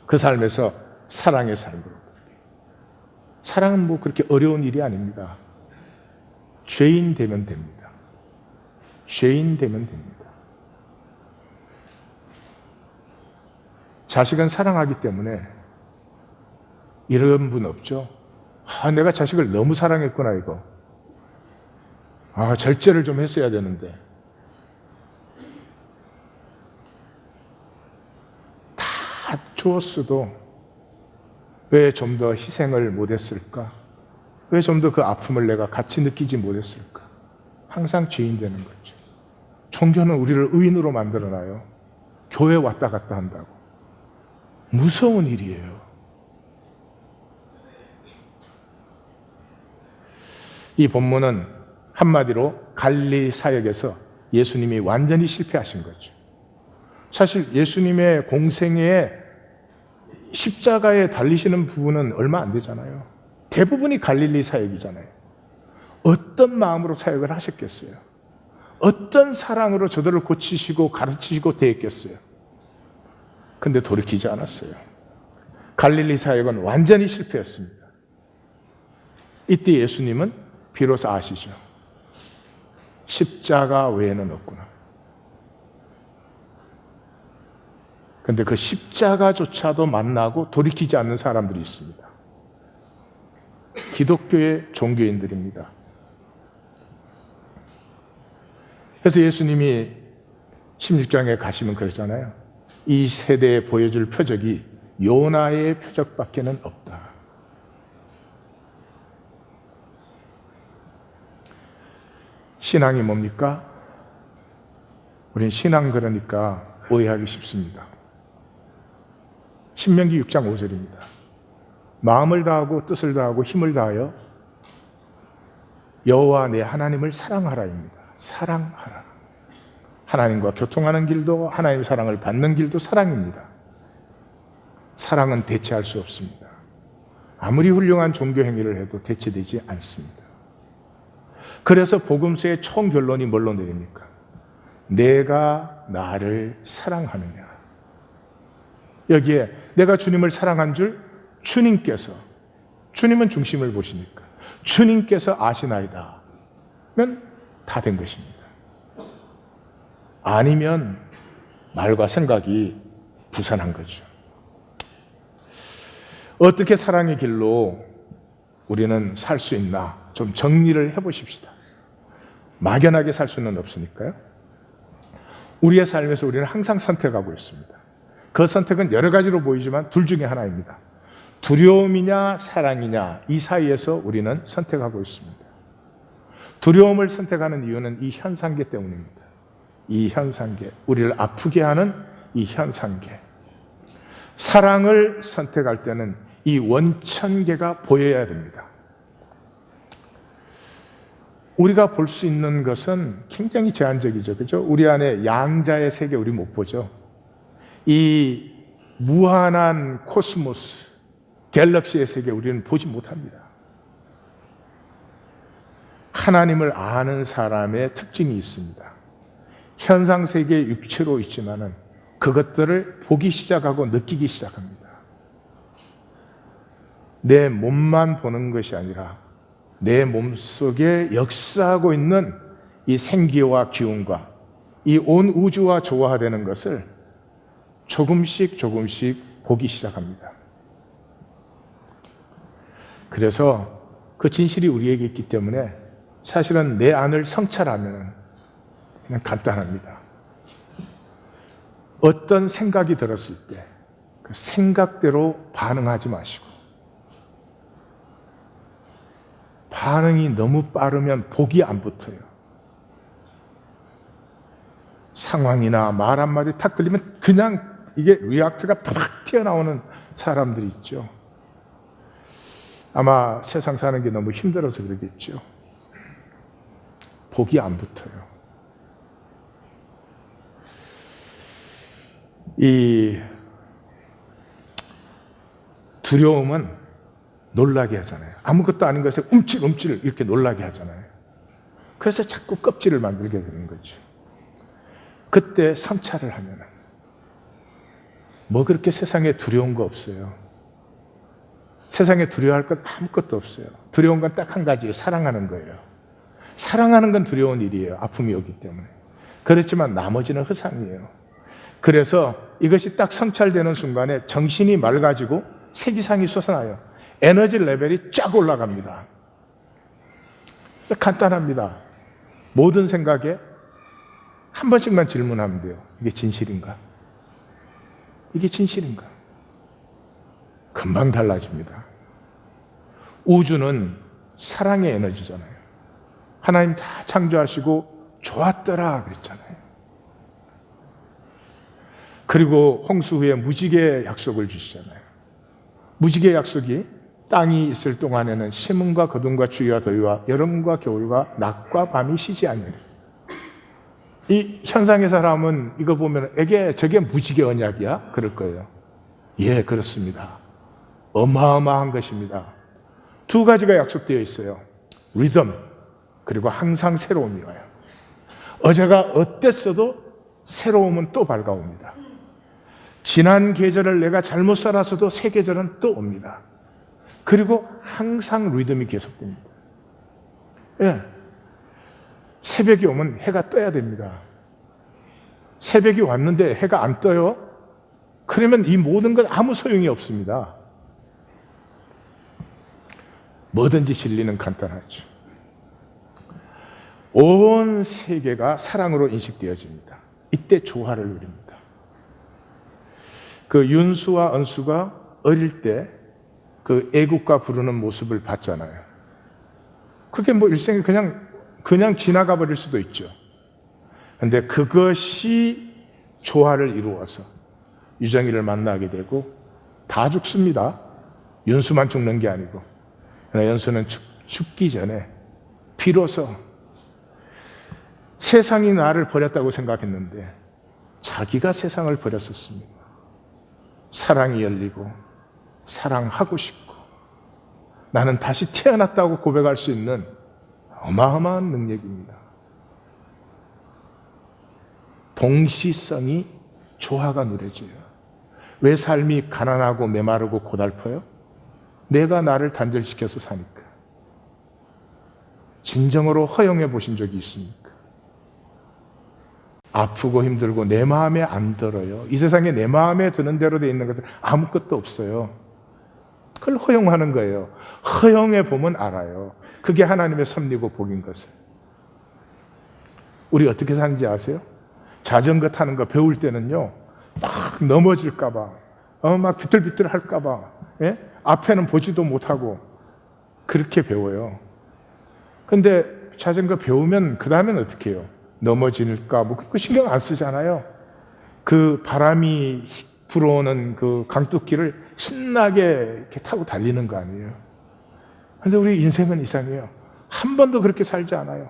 그 삶에서 사랑의 삶으로. 사랑은 뭐 그렇게 어려운 일이 아닙니다. 죄인 되면 됩니다. 죄인 되면 됩니다. 자식은 사랑하기 때문에 이런 분 없죠? 내가 자식을 너무 사랑했구나 이거. 절제를 좀 했어야 되는데. 다 주었어도 왜 좀 더 희생을 못했을까? 왜 좀 더 그 아픔을 내가 같이 느끼지 못했을까? 항상 죄인 되는 거죠. 종교는 우리를 의인으로 만들어놔요. 교회 왔다 갔다 한다고. 무서운 일이에요. 이 본문은 한마디로 갈릴리 사역에서 예수님이 완전히 실패하신 거죠. 사실 예수님의 공생애에 십자가에 달리시는 부분은 얼마 안 되잖아요. 대부분이 갈릴리 사역이잖아요. 어떤 마음으로 사역을 하셨겠어요? 어떤 사랑으로 저들을 고치시고 가르치시고 대했겠어요? 근데 돌이키지 않았어요. 갈릴리 사역은 완전히 실패했습니다. 이때 예수님은 비로소 아시죠. 십자가 외에는 없구나. 근데 그 십자가조차도 만나고 돌이키지 않는 사람들이 있습니다. 기독교의 종교인들입니다. 그래서 예수님이 16장에 가시면 그러잖아요. 이 세대에 보여줄 표적이 요나의 표적밖에는 없다. 신앙이 뭡니까? 우린 신앙 그러니까 오해하기 쉽습니다. 신명기 6장 5절입니다. 마음을 다하고 뜻을 다하고 힘을 다하여 여호와 내 하나님을 사랑하라입니다. 사랑하라. 하나님과 교통하는 길도 하나님의 사랑을 받는 길도 사랑입니다. 사랑은 대체할 수 없습니다. 아무리 훌륭한 종교 행위를 해도 대체되지 않습니다. 그래서 복음서의 총 결론이 뭘로 내립니까? 내가 나를 사랑하느냐. 여기에 내가 주님을 사랑한 줄 주님께서, 주님은 중심을 보시니까 주님께서 아시나이다 면 다 된 것입니다. 아니면 말과 생각이 부산한 거죠. 어떻게 사랑의 길로 우리는 살 수 있나 좀 정리를 해보십시다. 막연하게 살 수는 없으니까요. 우리의 삶에서 우리는 항상 선택하고 있습니다. 그 선택은 여러 가지로 보이지만 둘 중에 하나입니다. 두려움이냐 사랑이냐 이 사이에서 우리는 선택하고 있습니다. 두려움을 선택하는 이유는 이 현상계 때문입니다. 이 현상계, 우리를 아프게 하는 이 현상계. 사랑을 선택할 때는 이 원천계가 보여야 됩니다. 우리가 볼 수 있는 것은 굉장히 제한적이죠. 그죠? 우리 안에 양자의 세계 우리 못 보죠. 이 무한한 코스모스, 갤럭시의 세계 우리는 보지 못합니다. 하나님을 아는 사람의 특징이 있습니다. 현상 세계의 육체로 있지만은 그것들을 보기 시작하고 느끼기 시작합니다. 내 몸만 보는 것이 아니라 내 몸속에 역사하고 있는 이 생기와 기운과 이 온 우주와 조화되는 것을 조금씩 보기 시작합니다. 그래서 그 진실이 우리에게 있기 때문에 사실은 내 안을 성찰하면 그냥 간단합니다. 어떤 생각이 들었을 때 그 생각대로 반응하지 마시고, 반응이 너무 빠르면 복이 안 붙어요. 상황이나 말 한마디 탁 들리면 그냥 이게 리액트가 팍 튀어나오는 사람들이 있죠. 아마 세상 사는 게 너무 힘들어서 그러겠죠. 복이 안 붙어요. 이 두려움은 놀라게 하잖아요. 아무것도 아닌 것에 움찔움찔 이렇게 놀라게 하잖아요. 그래서 자꾸 껍질을 만들게 되는 거죠. 그때 성찰을 하면 뭐 그렇게 세상에 두려운 거 없어요. 세상에 두려워할 건 아무것도 없어요. 두려운 건 딱 한 가지예요. 사랑하는 거예요. 사랑하는 건 두려운 일이에요. 아픔이 오기 때문에. 그렇지만 나머지는 허상이에요. 그래서 이것이 딱 성찰되는 순간에 정신이 맑아지고 세기상이 솟아나요. 에너지 레벨이 쫙 올라갑니다. 그래서 간단합니다. 모든 생각에 한 번씩만 질문하면 돼요. 이게 진실인가? 이게 진실인가? 금방 달라집니다. 우주는 사랑의 에너지잖아요. 하나님 다 창조하시고 좋았더라 그랬잖아요. 그리고 홍수 후에 무지개 약속을 주시잖아요. 무지개 약속이 땅이 있을 동안에는 심음과 거둠과 추위와 더위와 여름과 겨울과 낮과 밤이 쉬지 않으리. 이 현상의 사람은 이거 보면 저게 무지개 언약이야? 그럴 거예요. 예, 그렇습니다. 어마어마한 것입니다. 두 가지가 약속되어 있어요. 리듬, 그리고 항상 새로움이 와요. 어제가 어땠어도 새로움은 또 밝아옵니다. 지난 계절을 내가 잘못 살았어도 새 계절은 또 옵니다. 그리고 항상 리듬이 계속됩니다. 예. 새벽이 오면 해가 떠야 됩니다. 새벽이 왔는데 해가 안 떠요? 그러면 이 모든 건 아무 소용이 없습니다. 뭐든지 진리는 간단하죠. 온 세계가 사랑으로 인식되어집니다. 이때 조화를 누립니다. 그 윤수와 은수가 어릴 때 그 애국가 부르는 모습을 봤잖아요. 그게 뭐 일생에 그냥 지나가 버릴 수도 있죠. 근데 그것이 조화를 이루어서 유정이를 만나게 되고 다 죽습니다. 윤수만 죽는 게 아니고. 그러나 윤수는 죽기 전에 비로소 세상이 나를 버렸다고 생각했는데 자기가 세상을 버렸었습니다. 사랑이 열리고 사랑하고 싶고 나는 다시 태어났다고 고백할 수 있는 어마어마한 능력입니다. 동시성이 조화가 누려져요. 왜 삶이 가난하고 메마르고 고달퍼요? 내가 나를 단절시켜서 사니까. 진정으로 허용해 보신 적이 있습니까? 아프고 힘들고 내 마음에 안 들어요. 이 세상에 내 마음에 드는 대로 돼 있는 것은 아무것도 없어요. 그걸 허용하는 거예요. 허용해 보면 알아요. 그게 하나님의 섭리고 복인 것을. 우리 어떻게 사는지 아세요? 자전거 타는 거 배울 때는요, 막 넘어질까 봐, 막 비틀비틀 할까 봐, 예? 앞에는 보지도 못하고 그렇게 배워요. 근데 자전거 배우면 그 다음엔 어떻게 해요? 넘어질까 뭐 그 신경 안 쓰잖아요. 그 바람이 불어오는 그 강둑길을 신나게 이렇게 타고 달리는 거 아니에요. 근데 우리 인생은 이상해요. 한 번도 그렇게 살지 않아요.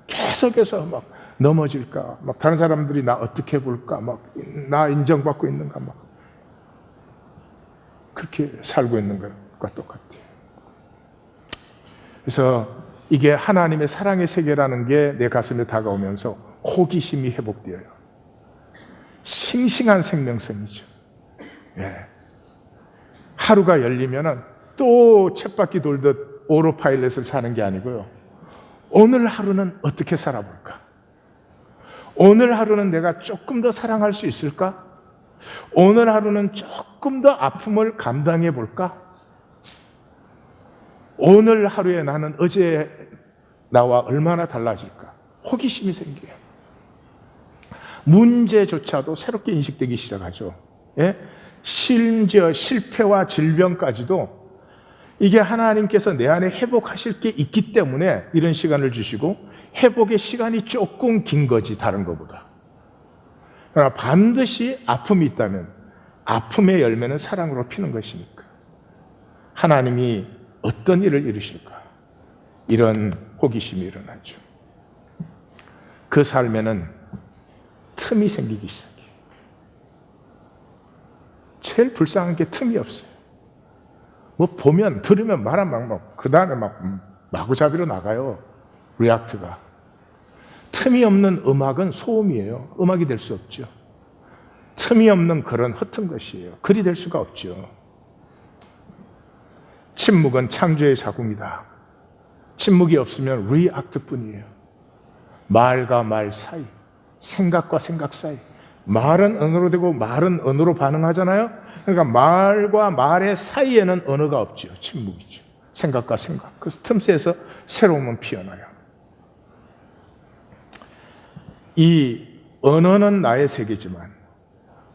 계속해서 막 넘어질까, 막 다른 사람들이 나 어떻게 볼까, 막 나 인정받고 있는가, 막 그렇게 살고 있는 것과 똑같아요. 그래서 이게 하나님의 사랑의 세계라는 게 내 가슴에 다가오면서 호기심이 회복되어요. 싱싱한 생명성이죠. 예. 하루가 열리면은 또 쳇바퀴 돌듯 오토파일럿을 사는 게 아니고요. 오늘 하루는 어떻게 살아볼까? 오늘 하루는 내가 조금 더 사랑할 수 있을까? 오늘 하루는 조금 더 아픔을 감당해 볼까? 오늘 하루에 나는 어제 나와 얼마나 달라질까? 호기심이 생겨요. 문제조차도 새롭게 인식되기 시작하죠. 예? 심지어 실패와 질병까지도 이게 하나님께서 내 안에 회복하실 게 있기 때문에 이런 시간을 주시고 회복의 시간이 조금 긴 거지 다른 것보다. 그러나 반드시 아픔이 있다면 아픔의 열매는 사랑으로 피는 것이니까 하나님이 어떤 일을 이루실까? 이런 호기심이 일어나죠. 그 삶에는 틈이 생기기 시작해요. 제일 불쌍한 게 틈이 없어요. 뭐 보면 들으면 말하면 막 그 다음에 막 마구잡이로 나가요. 리액트가. 틈이 없는 음악은 소음이에요. 음악이 될 수 없죠. 틈이 없는 글은 허튼 것이에요. 글이 될 수가 없죠. 침묵은 창조의 자궁이다. 침묵이 없으면 리액트뿐이에요. 말과 말 사이, 생각과 생각 사이. 말은 언어로 되고 말은 언어로 반응하잖아요. 그러니까 말과 말의 사이에는 언어가 없죠. 침묵이죠. 생각과 생각. 그 틈새에서 새로움은 피어나요. 이 언어는 나의 세계지만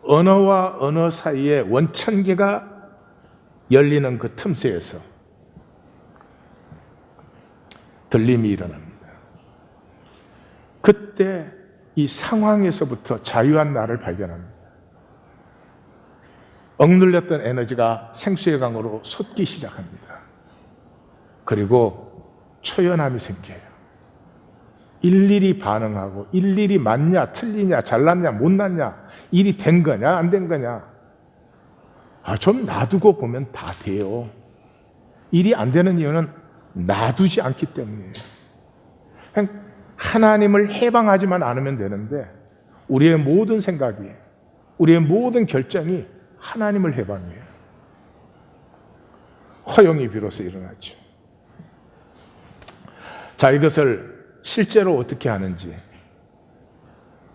언어와 언어 사이에 원천계가 열리는 그 틈새에서 들림이 일어납니다. 그때 이 상황에서부터 자유한 나를 발견합니다. 억눌렸던 에너지가 생수의 강으로 솟기 시작합니다. 그리고 초연함이 생겨요. 일일이 반응하고 일일이 맞냐 틀리냐 잘났냐 못났냐 일이 된 거냐 안 된 거냐 좀 놔두고 보면 다 돼요. 일이 안 되는 이유는 놔두지 않기 때문이에요. 그냥 하나님을 해방하지만 않으면 되는데 우리의 모든 생각이 우리의 모든 결정이 하나님을 해방해요. 허용이 비로소 일어나죠. 자, 이것을 실제로 어떻게 하는지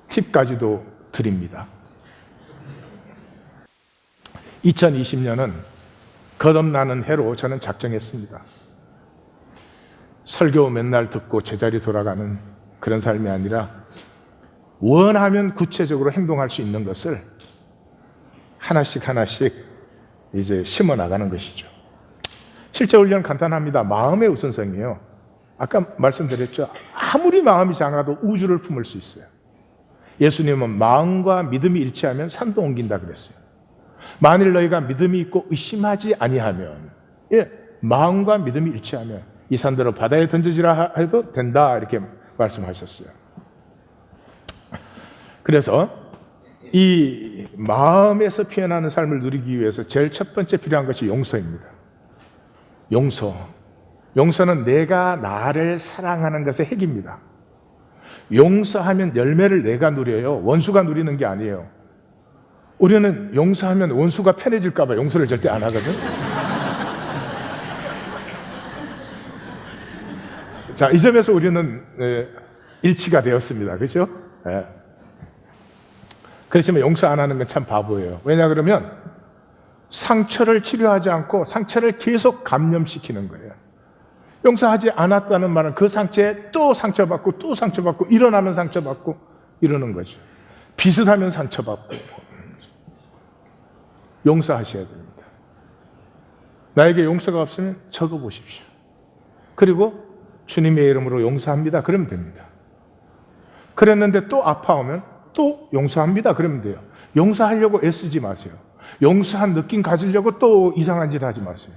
팁까지도 드립니다. 2020년은 거듭나는 해로 저는 작정했습니다. 설교 맨날 듣고 제자리 돌아가는 그런 삶이 아니라 원하면 구체적으로 행동할 수 있는 것을 하나씩 하나씩 이제 심어 나가는 것이죠. 실제 훈련은 간단합니다. 마음의 우선성이에요. 아까 말씀드렸죠. 아무리 마음이 작아도 우주를 품을 수 있어요. 예수님은 마음과 믿음이 일치하면 산도 옮긴다 그랬어요. 만일 너희가 믿음이 있고 의심하지 아니하면, 마음과 믿음이 일치하면 이 산들을 바다에 던져지라 해도 된다 이렇게 말씀하셨어요. 그래서 이 마음에서 피어나는 삶을 누리기 위해서 제일 첫 번째 필요한 것이 용서입니다. 용서는 내가 나를 사랑하는 것의 핵입니다. 용서하면 열매를 내가 누려요. 원수가 누리는 게 아니에요. 우리는 용서하면 원수가 편해질까 봐 용서를 절대 안 하거든. 자, 이 점에서 우리는 일치가 되었습니다. 그렇죠? 그렇지만 용서 안 하는 건 참 바보예요. 왜냐 그러면 상처를 치료하지 않고 상처를 계속 감염시키는 거예요. 용서하지 않았다는 말은 그 상처에 또 상처받고 또 상처받고 일어나면 상처받고 이러는 거죠. 비슷하면 상처받고. 용서하셔야 됩니다. 나에게 용서가 없으면 적어보십시오. 그리고 주님의 이름으로 용서합니다. 그러면 됩니다. 그랬는데 또 아파오면 또 용서합니다. 그러면 돼요. 용서하려고 애쓰지 마세요. 용서한 느낌 가지려고 또 이상한 짓 하지 마세요.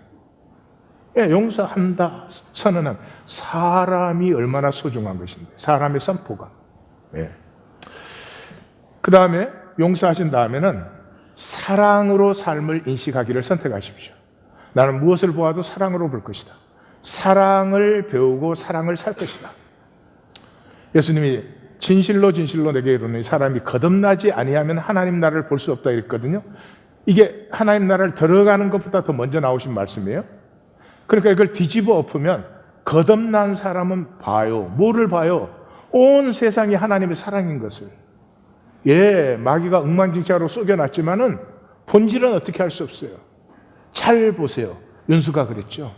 예, 용서한다, 선언한 사람이 얼마나 소중한 것인데, 사람의 선포가. 예. 그 다음에 용서하신 다음에는 사랑으로 삶을 인식하기를 선택하십시오. 나는 무엇을 보아도 사랑으로 볼 것이다. 사랑을 배우고 사랑을 살 것이다. 예수님이 진실로 진실로 내게 이르노니 사람이 거듭나지 아니하면 하나님 나라를 볼 수 없다 이랬거든요. 이게 하나님 나라를 들어가는 것보다 더 먼저 나오신 말씀이에요. 그러니까 이걸 뒤집어 엎으면 거듭난 사람은 봐요. 뭐를 봐요? 온 세상이 하나님의 사랑인 것을. 예, 마귀가 엉망진창으로 속여놨지만은 본질은 어떻게 할 수 없어요. 잘 보세요. 윤수가 그랬죠.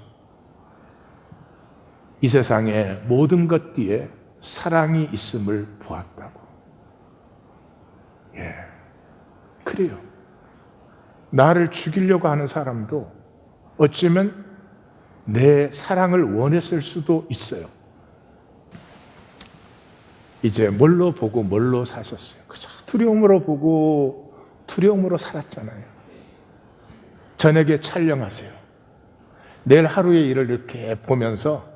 이 세상의 모든 것 뒤에 사랑이 있음을 보았다고. 예, 그래요. 나를 죽이려고 하는 사람도 어쩌면 내 사랑을 원했을 수도 있어요. 이제 뭘로 보고 뭘로 사셨어요? 그저 두려움으로 보고 두려움으로 살았잖아요. 저녁에 촬영하세요. 내일 하루의 일을 이렇게 보면서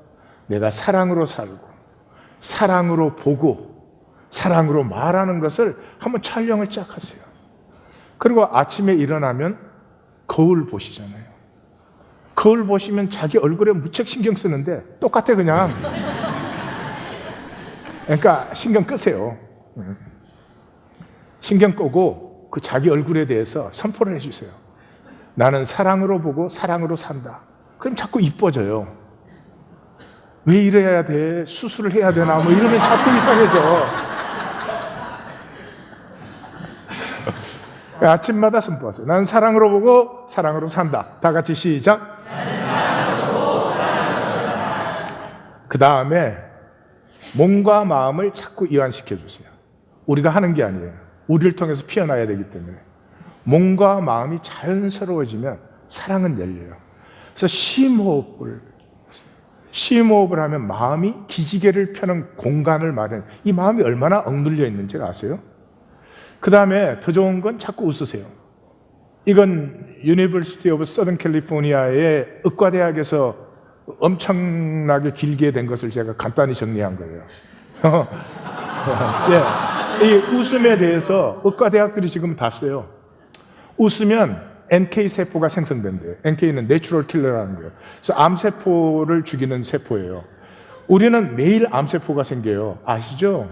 내가 사랑으로 살고 사랑으로 보고 사랑으로 말하는 것을 한번 촬영을 쫙 하세요. 그리고 아침에 일어나면 거울 보시잖아요. 거울 보시면 자기 얼굴에 무척 신경 쓰는데 똑같아 그냥. 그러니까 신경 끄세요. 신경 끄고 그 자기 얼굴에 대해서 선포를 해주세요. 나는 사랑으로 보고 사랑으로 산다. 그럼 자꾸 이뻐져요. 왜 이래야 돼? 수술을 해야 되나? 뭐 이러면 자꾸 이상해져. 아침마다 선포하세요. 난 사랑으로 보고 사랑으로 산다. 다 같이 시작. 그 다음에 몸과 마음을 자꾸 이완시켜 주세요. 우리가 하는 게 아니에요. 우리를 통해서 피어나야 되기 때문에. 몸과 마음이 자연스러워지면 사랑은 열려요. 그래서 심호흡을 하면 마음이 기지개를 펴는 공간을 마련. 이 마음이 얼마나 억눌려 있는지 아세요? 그 다음에 더 좋은 건 자꾸 웃으세요. 이건 유니버시티 오브 서던 캘리포니아의 의과대학에서 엄청나게 길게 된 것을 제가 간단히 정리한 거예요. 예, 이 웃음에 대해서 의과대학들이 지금 다 써요. 웃으면 NK 세포가 생성된대요. NK는 내추럴 킬러라는 거예요. 그래서 암세포를 죽이는 세포예요. 우리는 매일 암세포가 생겨요. 아시죠?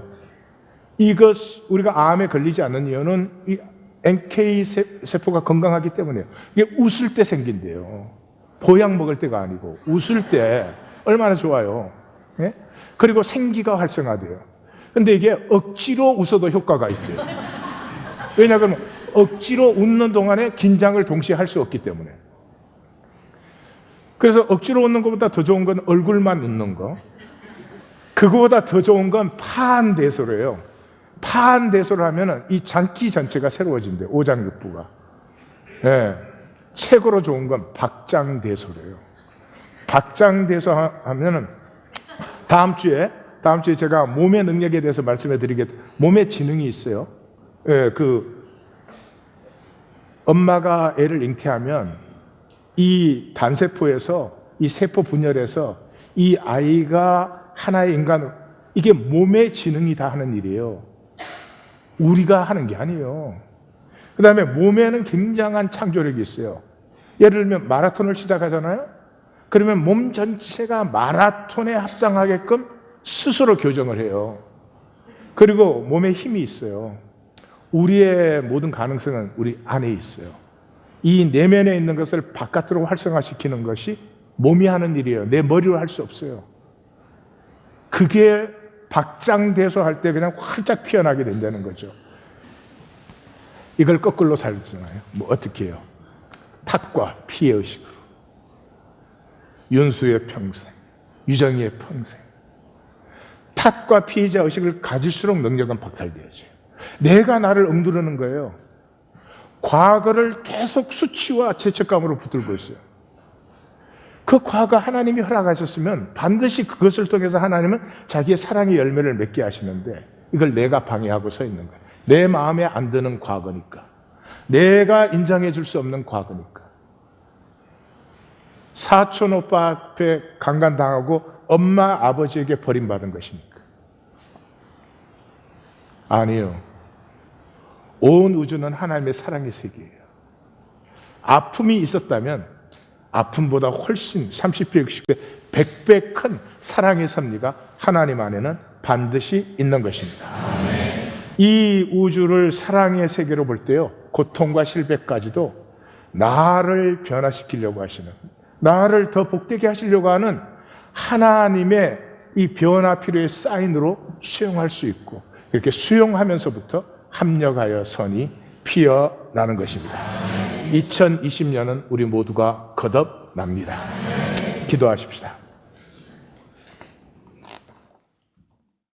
이것 우리가 암에 걸리지 않는 이유는 이 NK 세포가 건강하기 때문이에요. 이게 웃을 때 생긴대요. 보약 먹을 때가 아니고 웃을 때 얼마나 좋아요. 예? 그리고 생기가 활성화돼요. 근데 이게 억지로 웃어도 효과가 있대요. 왜냐하면 억지로 웃는 동안에 긴장을 동시에 할 수 없기 때문에. 그래서 억지로 웃는 것보다 더 좋은 건 얼굴만 웃는 거. 그거보다 더 좋은 건 파한대소래요. 파한대소를 하면 이 장기 전체가 새로워진대요. 오장육부가. 예. 최고로 좋은 건 박장대소래요. 박장대소 하면은 다음 주에 제가 몸의 능력에 대해서 말씀해 드리겠습니다. 몸의 지능이 있어요. 예, 엄마가 애를 잉태하면 이 단세포에서 이 세포 분열에서 이 아이가 하나의 인간으로, 이게 몸의 지능이 다 하는 일이에요. 우리가 하는 게 아니에요. 그 다음에 몸에는 굉장한 창조력이 있어요. 예를 들면 마라톤을 시작하잖아요. 그러면 몸 전체가 마라톤에 합당하게끔 스스로 교정을 해요. 그리고 몸에 힘이 있어요. 우리의 모든 가능성은 우리 안에 있어요. 이 내면에 있는 것을 바깥으로 활성화시키는 것이 몸이 하는 일이에요. 내 머리로 할 수 없어요. 그게 박장대소할 때 그냥 활짝 피어나게 된다는 거죠. 이걸 거꾸로 살잖아요. 뭐 어떻게 해요? 탓과 피해 의식으로. 윤수의 평생, 유정희의 평생. 탓과 피해자 의식을 가질수록 능력은 박탈되어져요. 내가 나를 억누르는 거예요. 과거를 계속 수치와 죄책감으로 붙들고 있어요. 그 과거 하나님이 허락하셨으면 반드시 그것을 통해서 하나님은 자기의 사랑의 열매를 맺게 하시는데 이걸 내가 방해하고 서 있는 거예요. 내 마음에 안 드는 과거니까. 내가 인정해 줄 수 없는 과거니까. 사촌 오빠 앞에 강간당하고 엄마 아버지에게 버림받은 것입니까? 아니요. 온 우주는 하나님의 사랑의 세계예요. 아픔이 있었다면 아픔보다 훨씬 30배, 60배, 100배 큰 사랑의 섭리가 하나님 안에는 반드시 있는 것입니다. 이 우주를 사랑의 세계로 볼 때요, 고통과 실패까지도 나를 변화시키려고 하시는, 나를 더 복되게 하시려고 하는 하나님의 이 변화 필요의 사인으로 수용할 수 있고, 이렇게 수용하면서부터 합력하여 선이 피어나는 것입니다. 2020년은 우리 모두가 거듭납니다. 기도하십시다.